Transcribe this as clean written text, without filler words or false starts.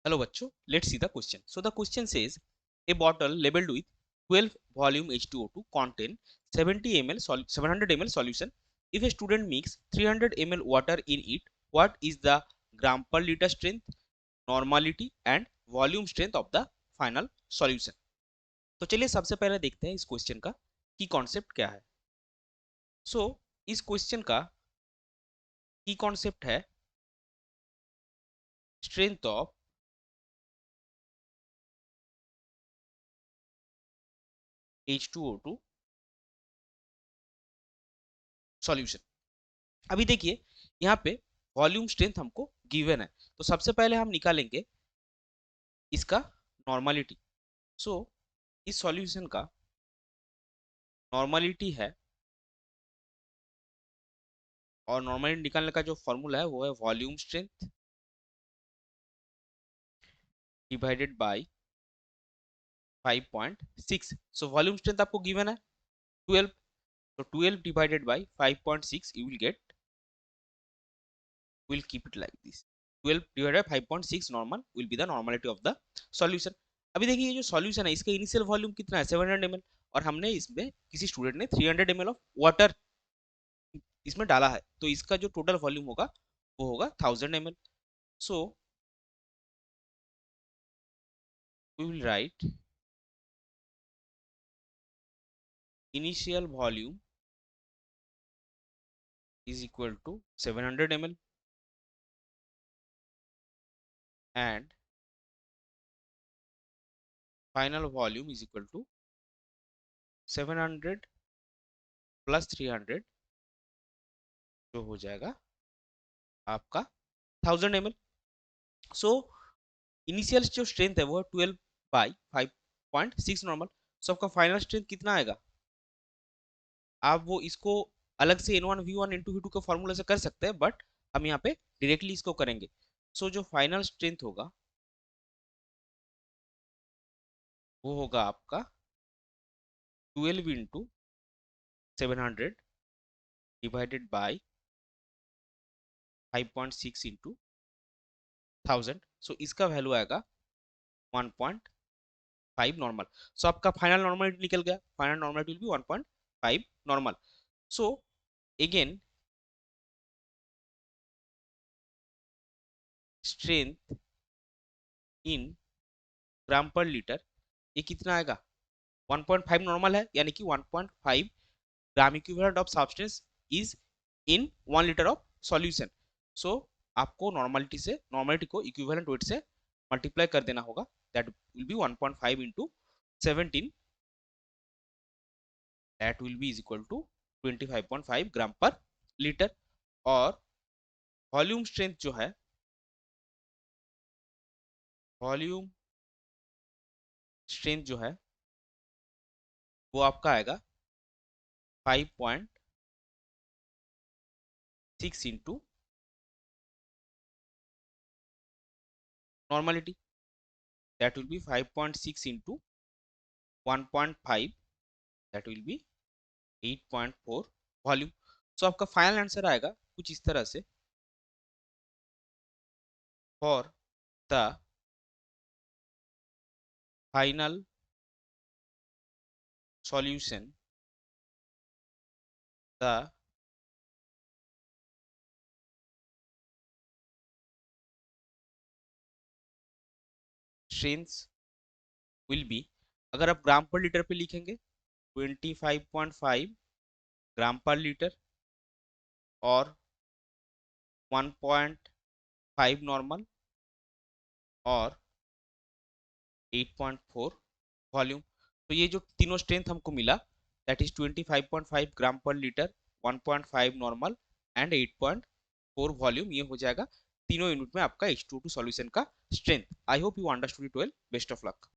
Hello bachcho, let's see the question. So the question says a bottle labeled with 12 volume H2O2 contain 70 ml 700 ml solution. If a student mix 300 ml water in it, what is the gram per liter strength, normality and volume strength of the final solution? तो चलिए सबसे पहले देखते हैं इस question का की concept क्या है. सो इस क्वेश्चन का की कॉन्सेप्ट है स्ट्रेंथ ऑफ H2O2 सॉल्यूशन. अभी देखिए यहाँ पे वॉल्यूम स्ट्रेंथ हमको गिवन है, तो सबसे पहले हम निकालेंगे इसका नॉर्मलिटी. सो इस सॉल्यूशन का नॉर्मलिटी है और नॉर्मलिटी निकालने का जो फॉर्मूला है वो है volume strength divided by 5.6. So volume strength आपको गिवन है 12. so 12 divided by 5.6 you will get, will keep it like this, 12 divided by 5.6 normal will be the normality of the solution. अभी देखिए ये जो सॉल्यूशन है इसका इनिशियल वॉल्यूम कितना है 700 ml और हमने इसमें किसी स्टूडेंट ने 300 ml ऑफ वाटर इसमें डाला है, तो इसका जो टोटल वॉल्यूम होगा वो होगा 1000 ml. So we will write initial volume is equal to 700 ml and final volume is equal to 700 plus 300 जो हो जाएगा आपका 1000 ml. सो इनिशियल जो स्ट्रेंथ है वो है 12 बाई 5.6 नॉर्मल. सो आपका फाइनल स्ट्रेंथ कितना आएगा, आप वो इसको अलग से N1 V1 इंटू V2 के फॉर्मूले से कर सकते हैं, बट हम यहाँ पे डायरेक्टली इसको करेंगे. सो जो फाइनल स्ट्रेंथ होगा वो होगा आपका 12 इंटू 700 डिवाइडेड बाई 5.6 इंटू 1000. सो इसका वैल्यू आएगा 1.5 नॉर्मल. सो आपका फाइनल नॉर्मलिटी निकल गया, final normality will be 1.5 normal. So again strength in gram per litre ये कितना आएगा 1.5 नॉर्मल है, यानी कि 1.5 gram equivalent of substance is in 1 litre of solution. So आपको नॉर्मलिटी को इक्विवेलेंट वेट से मल्टीप्लाई कर देना होगा, that will be 1.5 into 17, that will be is equal to 25.5 gram per litre. और वॉल्यूम स्ट्रेंथ जो है, वॉल्यूम स्ट्रेंथ जो है वो आपका आएगा 5.6 into normality, that will be 5.6 into 1.5, that will be 8.4 volume. So आपका फाइनल आंसर आएगा कुछ इस तरह से, for the final solution the strength will be, अगर आप ग्राम पर लीटर पे लिखेंगे 25.5 ग्राम पर लीटर और 1.5 नॉर्मल और 8.4 वॉल्यूम. तो ये जो तीनों स्ट्रेंथ हमको मिला that is 25.5 gram per litre, 1.5 normal and 8.4 volume. ये हो जाएगा तीनों यूनिट में आपका H2O2 सॉल्यूशन का strength. I hope you understood it well. Best of luck.